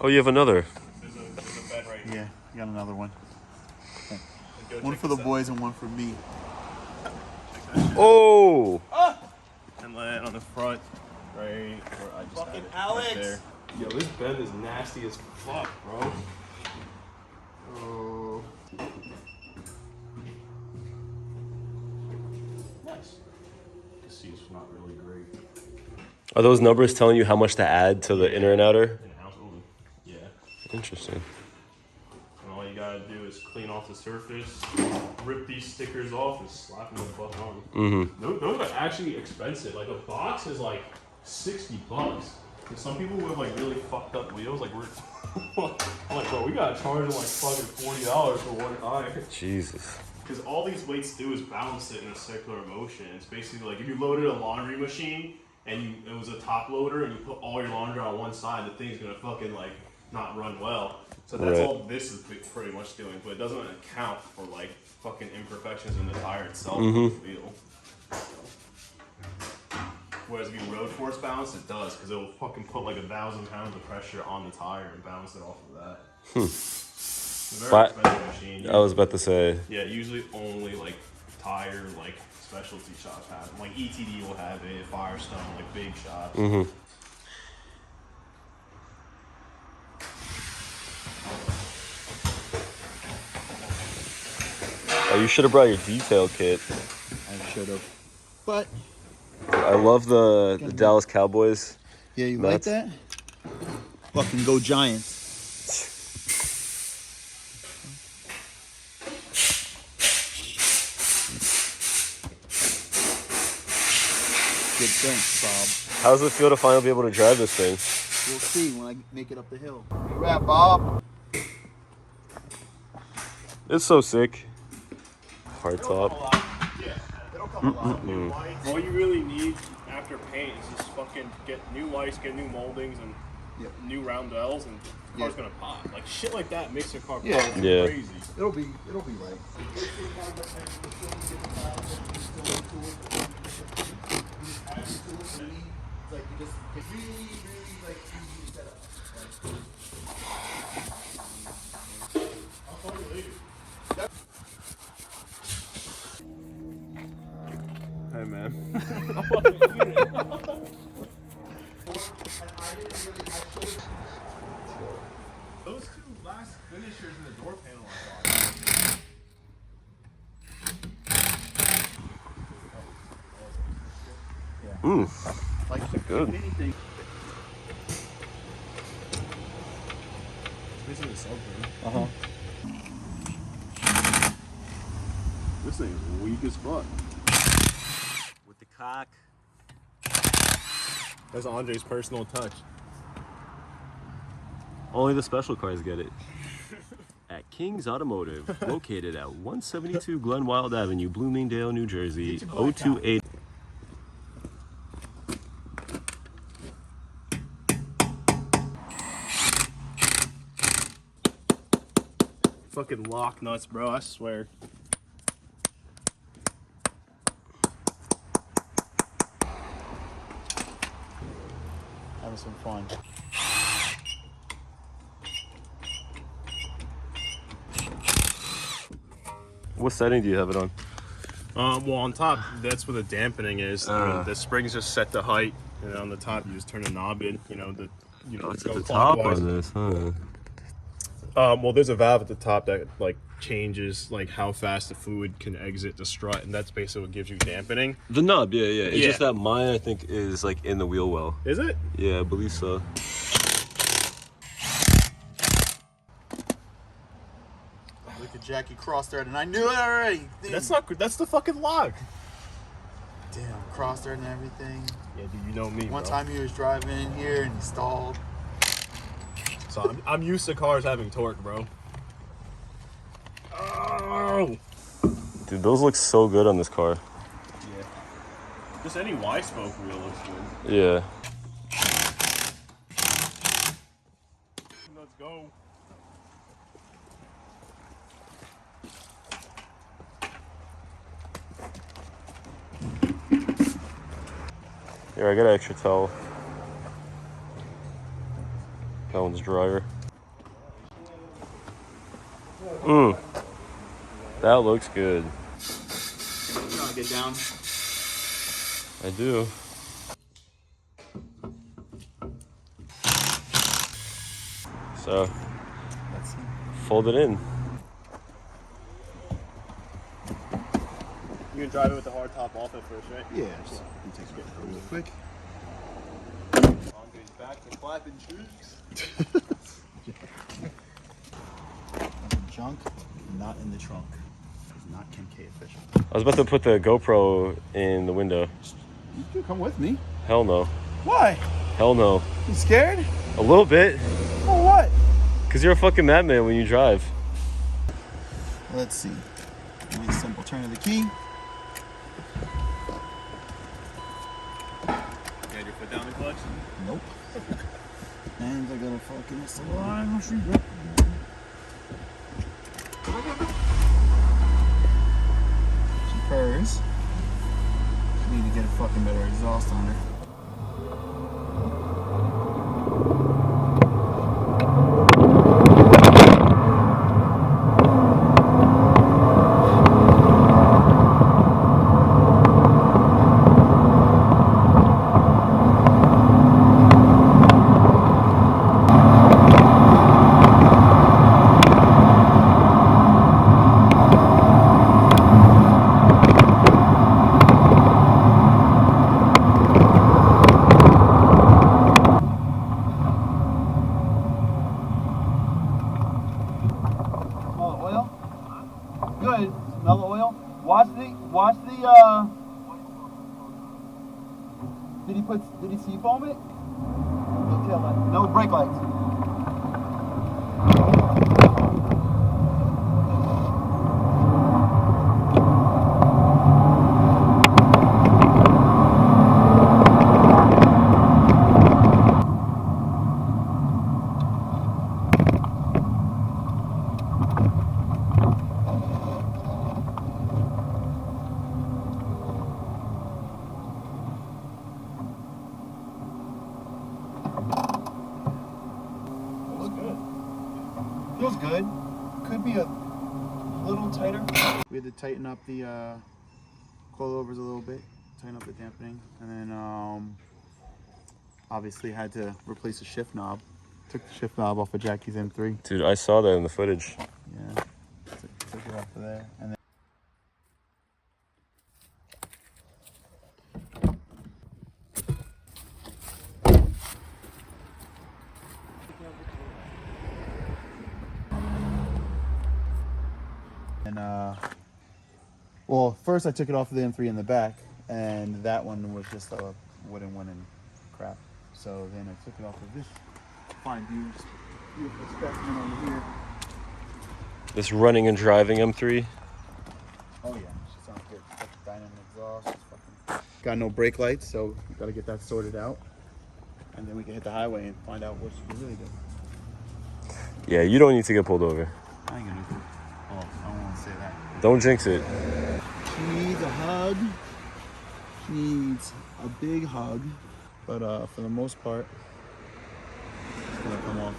Oh, you have another. There's a bed right here. Yeah, I got another one. Go One check for the this out. boys and one for me. Oh! And land on the front, right where I just Fucking had it, Alex! right there. Yo, this bed is nasty as fuck, bro. Oh. Nice. The seat's not really great. Are those numbers telling you how much to add to the inner and outer? An ounce over. Yeah. Interesting. And all you gotta do is clean off the surface, rip these stickers off, and slap them the fuck on. Mm-hmm. Those are actually expensive. Like a box is like $60. And some people with like really fucked up wheels, like we're, I'm like, bro, we gotta charge them like fucking $40 for one tire. Jesus. Because all these weights do is balance it in a circular motion. It's basically like if you loaded a laundry machine and it was a top loader and you put all your laundry on one side, the thing's gonna fucking like not run well. So that's all this is pretty much doing, but it doesn't account for like fucking imperfections in the tire itself, the wheel. Whereas if you road force balance, it does, because it will fucking put like 1,000 pounds of pressure on the tire and balance it off of that. It's a very expensive machine. I was about to say. Yeah, usually only like tire like specialty shops have them. Like ETD will have it, Firestone, like big shops. Mm-hmm. Oh, you should have brought your detail kit. I should have. But I love the Dallas Cowboys. yeah, you Nuts. like that? Fucking go Giants. Good thanks, Bob. How does it feel to finally be able to drive this thing? We'll see when I make it up the hill. Where you at, Bob? It's so sick. Hardtop. Yeah, it'll come a lot. New lights. All you really need after paint is just fucking get new lights, get new moldings, and new roundels, and the car's gonna pop. Like shit like that makes your car pop. Yeah. It's Yeah. crazy. It'll be right. Hey man. Those two last finishers in the door panel are awesome. Like Good. anything. This is something. Uh-huh. This thing is weak as fuck. With the cock. That's Andre's personal touch. Only the special cars get it. At King's Automotive, located at 172 Glen Wild Avenue, Bloomingdale, New Jersey, 028. Fucking lock nuts, bro, I swear. Having some fun. What setting do you have it on? Well, on top, that's where the dampening is. The springs just set the height, and on the top, you just turn the knob in. Oh, it's go at the top clockwise. on this, huh? Well, there's a valve at the top that like changes like how fast the fluid can exit the strut, and that's basically what gives you dampening. The knob, yeah. It's Yeah. just that mine, I think, is like in the wheel well. Is it? Yeah, I believe so. Look at Jackie cross there, and I knew it already. That's not. That's the fucking lock. Damn, cross there and everything. Yeah, dude, you know me. One bro. time he was driving in here and he stalled. So I'm used to cars having torque, bro. Oh. Dude, those look so good on this car. Yeah. Just any Y-spoke wheel looks good. Yeah. Let's go. Here, I got an extra towel. That one's drier. That looks good. Trying to get down. I do. So, Let's see. fold it in. You're gonna drive it with the hard top off at first, right? Yeah, just take it real quick. Andre's back to clapping cheeks. Junk, not in the trunk. It's not Kim K official. I was about to put the GoPro in the window. You can come with me. Hell no. Why? Hell no. You scared? A little bit. For what? Because you're a fucking madman when you drive. Let's see. Give me a simple turn of the key. You had your foot down the clutch? Nope. And I gotta fucking slide. She purrs. Need to get a fucking better exhaust on her. Good. Smell the oil. Watch the did he seafoam it? No tail light. No brake lights. Feels good. Could be a little tighter. We had to tighten up the coilovers a little bit, tighten up the dampening, and then obviously had to replace the shift knob. Took the shift knob off of Jackie's M3. Dude, I saw that in the footage. Yeah, took it off of there, and then. Well, first I took it off of the M3 in the back, and that one was just a wooden one and crap. So then I took it off of this fine beautiful specimen over here. This running and driving M3. Oh yeah, she sounds good. Got the dynamic exhaust. It's fucking... Got no brake lights, so we gotta get that sorted out, and then we can hit the highway and find out what she can really do. Yeah, you don't need to get pulled over. I ain't gonna do it. Oh, I don't want to say that. Don't jinx it. She needs a hug. She needs a big hug. But for the most part, it's gonna come off.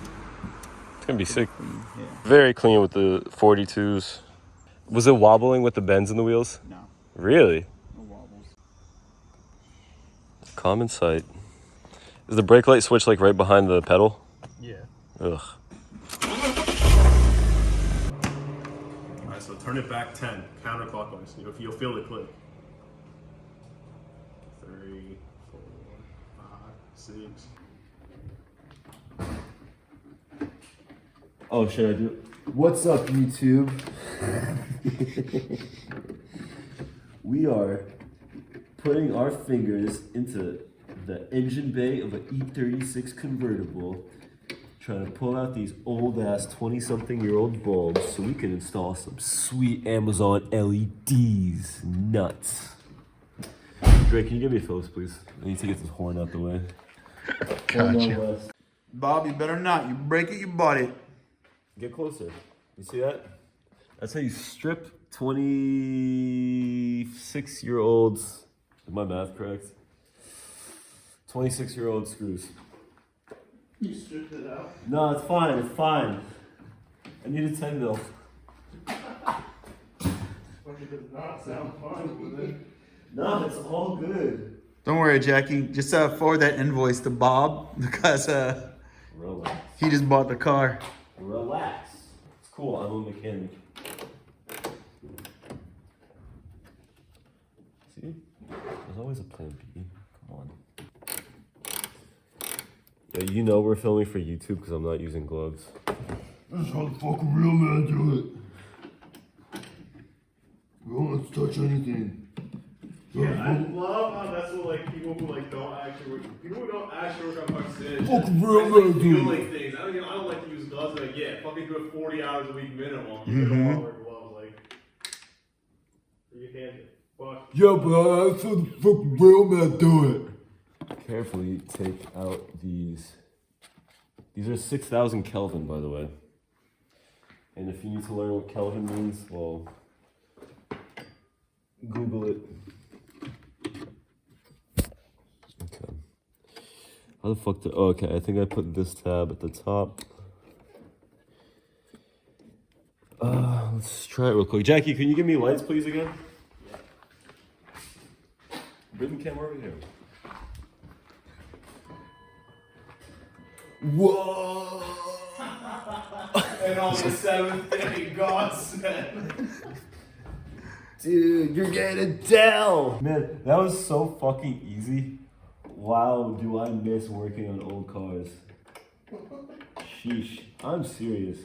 It's gonna be sick. Clean. Yeah. Very clean with the 42s. Was it wobbling with the bends in the wheels? No. Really? No wobbles. Common sight. Is the brake light switch like right behind the pedal? Yeah. Ugh. Alright, so turn it back 10, counterclockwise. You'll feel it click. 3, 4, 5, 6. Oh, should I do? What's up, YouTube? We are putting our fingers into the engine bay of an E36 convertible, trying to pull out these old ass 20-something-year-old bulbs so we can install some sweet Amazon LEDs. Nuts. Drake, can you give me a Phillips, please? I need to get this horn out the way. Gotcha. Bob, you better not. You break it, you bought it. Get closer. You see that? That's how you strip 26-year-olds. Is my math correct? 26-year-old screws. You stripped it out. No, it's fine. It's fine. I need a 10 mil. Fucking does not sound fun with it. No, it's all good. Don't worry, Jackie. Just forward that invoice to Bob because Relax. he just bought the car. Relax. It's cool. I'm a mechanic. See? There's always a plan B. Come on. Yeah, you know we're filming for YouTube because I'm not using gloves. This is how the fucking real man do it. We don't let us touch anything. Yeah, I love how that's what like people who like don't actually work, people who don't actually work on fucking sit. Fucking real like, man feel do like it. things. I don't like to use gloves. Like yeah, fucking do it 40 hours a week minimum. You don't want to wear gloves. Like you can't. Fuck. Yeah, but that's how the fucking real man do it. Carefully take out these. These are 6,000 Kelvin, by the way. And if you need to learn what Kelvin means, well, Google it. Okay. How the fuck did... Oh, okay, I think I put this tab at the top. Let's try it real quick. Jackie, can you give me lights, please, again? Bring the camera over here. Whoa! And on the seventh day, God said. Dude, you're getting down! Man, that was so fucking easy. Wow, do I miss working on old cars. Sheesh, I'm serious.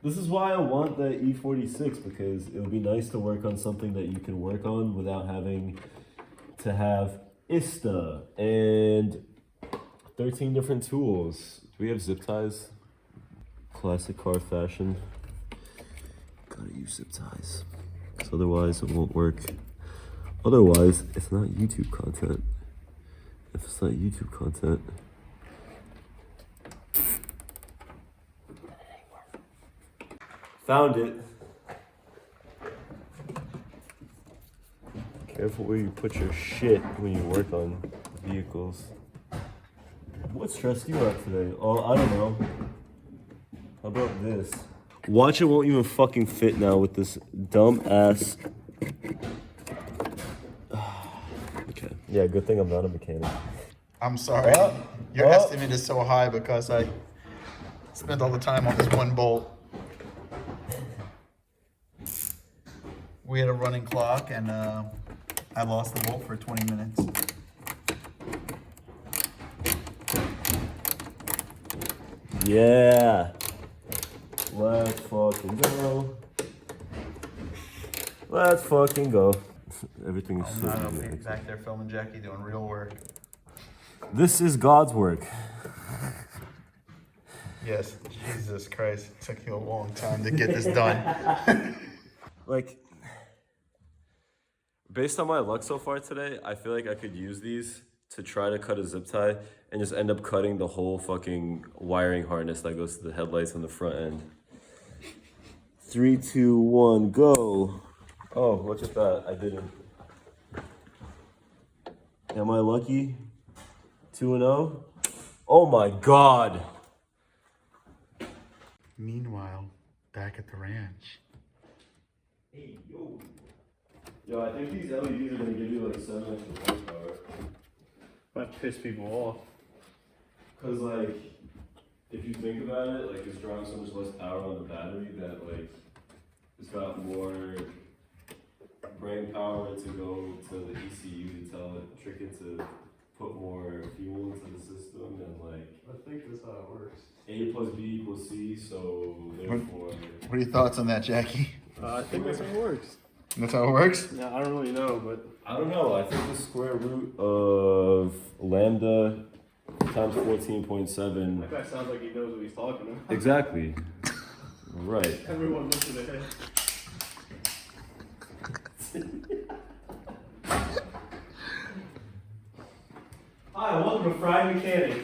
This is why I want the E36, because it would be nice to work on something that you can work on without having to have ISTA and 13 different tools. Do we have zip ties? Classic car fashion. Gotta use zip ties. Because otherwise it won't work. Otherwise, it's not YouTube content. If it's not YouTube content, found it. Careful where you put your shit when you work on vehicles. What stressed you out today? Oh, I don't know. How about this? Watch, it won't even fucking fit now with this dumb ass. Okay. Yeah, good thing I'm not a mechanic. I'm sorry. Your estimate is so high because I spent all the time on this one bolt. We had a running clock and I lost the bolt for 20 minutes. Yeah. Let's fucking go. Let's fucking go. Everything is so good. Back there filming Jackie doing real work. This is God's work. Yes, Jesus Christ. It took you a long time to get this done. Like, based on my luck so far today, I feel like I could use these to try to cut a zip tie and just end up cutting the whole fucking wiring harness that goes to the headlights on the front end. 3, 2, 1, go. Oh, look at that. I didn't. Am I lucky? 2-0? Oh my God. Meanwhile, back at the ranch. Hey, yo. Yo, I think these LEDs are gonna give you like 7 extra horsepower. Might piss people off. Cause like, if you think about it, like it's drawing so much less power on the battery that like, it's got more brain power to go to the ECU to tell it, trick it to put more fuel into the system, and like, I think that's how it works. A plus B equals C, so therefore. What are your thoughts on that, Jackie? I think that's how it works. That's how it works? Yeah, I don't really know, but I don't know, I think the square root of lambda times 14.7. that guy sounds like he knows what he's talking about. Exactly. Right. Everyone listen to him. Hi, welcome to Fried Mechanic.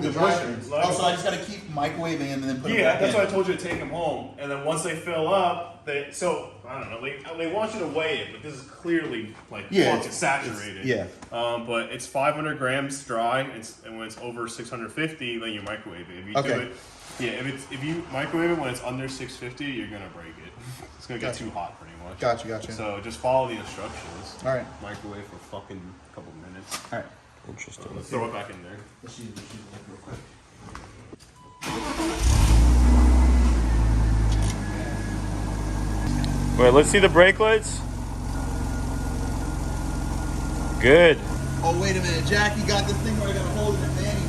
the dryer. bushings. Oh, so I just gotta keep microwaving and then put them Yeah, back that's in. why I told you to take them home, and then once they fill up, I don't know. They want you to weigh it, but this is clearly like fucking saturated. Yeah. But it's 500 grams dry, and when it's over 650, then you microwave it. If you do it, if you microwave it when it's under 650, you're gonna break it. It's gonna get too hot, pretty much. Gotcha. So just follow the instructions. All right. Microwave for fucking couple minutes. All right. Interesting. Let's throw it back in there. Let's use real quick. Wait, let's see the brake lights. Good. Oh, wait a minute. Jackie got this thing where I gotta hold it in Manny.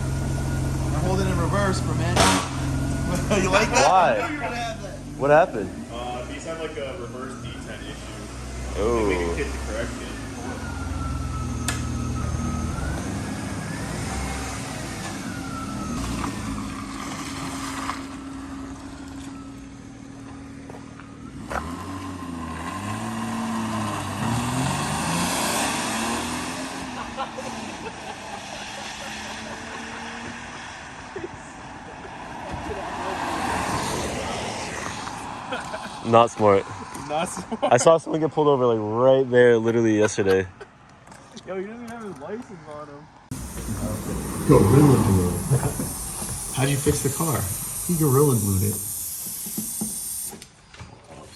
I hold it in reverse for Manny. You like that? Why? I knew you were gonna have that. What happened? These have like a reverse D10 issue. Oh. We can get to correct it. Not smart. Not smart. I saw someone get pulled over like right there literally yesterday. Yo, he doesn't have his license on him. Gorilla glue. How'd you fix the car? He gorilla glued it.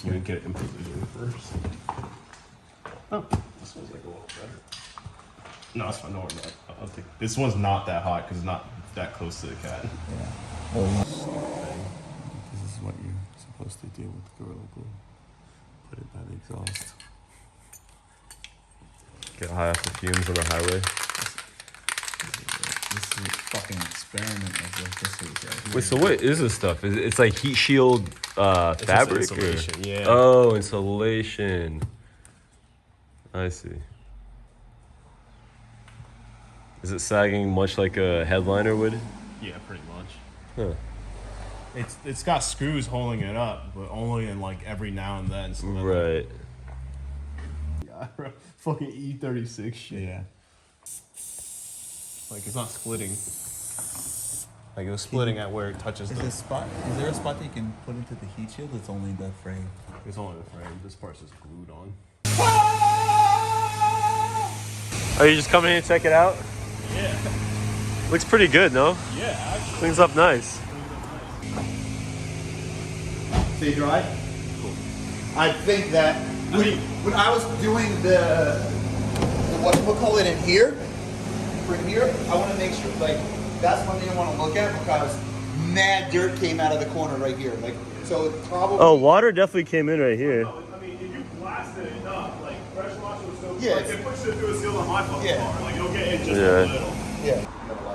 You didn't get it in position first. Oh, this one's like a little better. No, it's fine. No, I'll take this one's not that hot because it's not that close to the cat. This is what you're supposed to do with Gorilla Glue. Put it by the exhaust. Get high off the fumes on the highway. This is a fucking experiment of electricity. Wait, so what is this stuff? It's like heat shield fabric? insulation, yeah. Oh, insulation. I see. Is it sagging much like a headliner would? Yeah, pretty much. Huh. It's got screws holding it up, but only in like every now and then. So Right. Yeah, fucking E36 shit. Yeah. Like it's not splitting. Like it was splitting at where it touches Is the. there a spot that you can put into the heat shield? It's only the frame. It's only the frame. This part's just glued on. Are you just coming in to check it out? Yeah. Looks pretty good, no? Yeah, actually. Cleans up nice. Stay dry? Cool. I think that when I was doing the whatchamacallit in here, I want to make sure, like, that's one thing I want to look at because mad dirt came out of the corner right here. Like, so it's probably. Oh, water definitely came in right here. I mean, if you blasted it enough, like pressure washer was so Yeah. like it pushed it through a seal on my fucking Yeah. car. Like it'll get in just Yeah. a little. Yeah.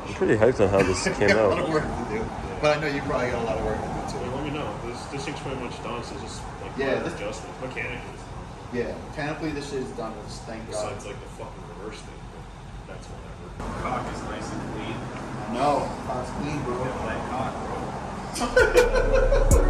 I'm pretty hyped on how this came Got a lot of out. work to do, but I know you probably got a lot of work to do So too. let me know. This thing's pretty much done. So just like Yeah, minor this- adjustments, mechanically. Yeah, mechanically this shit is done. Just thank God. Besides like the fucking reverse thing, but that's whatever. Cock is nice and clean. No, it's clean, bro. That cock, bro.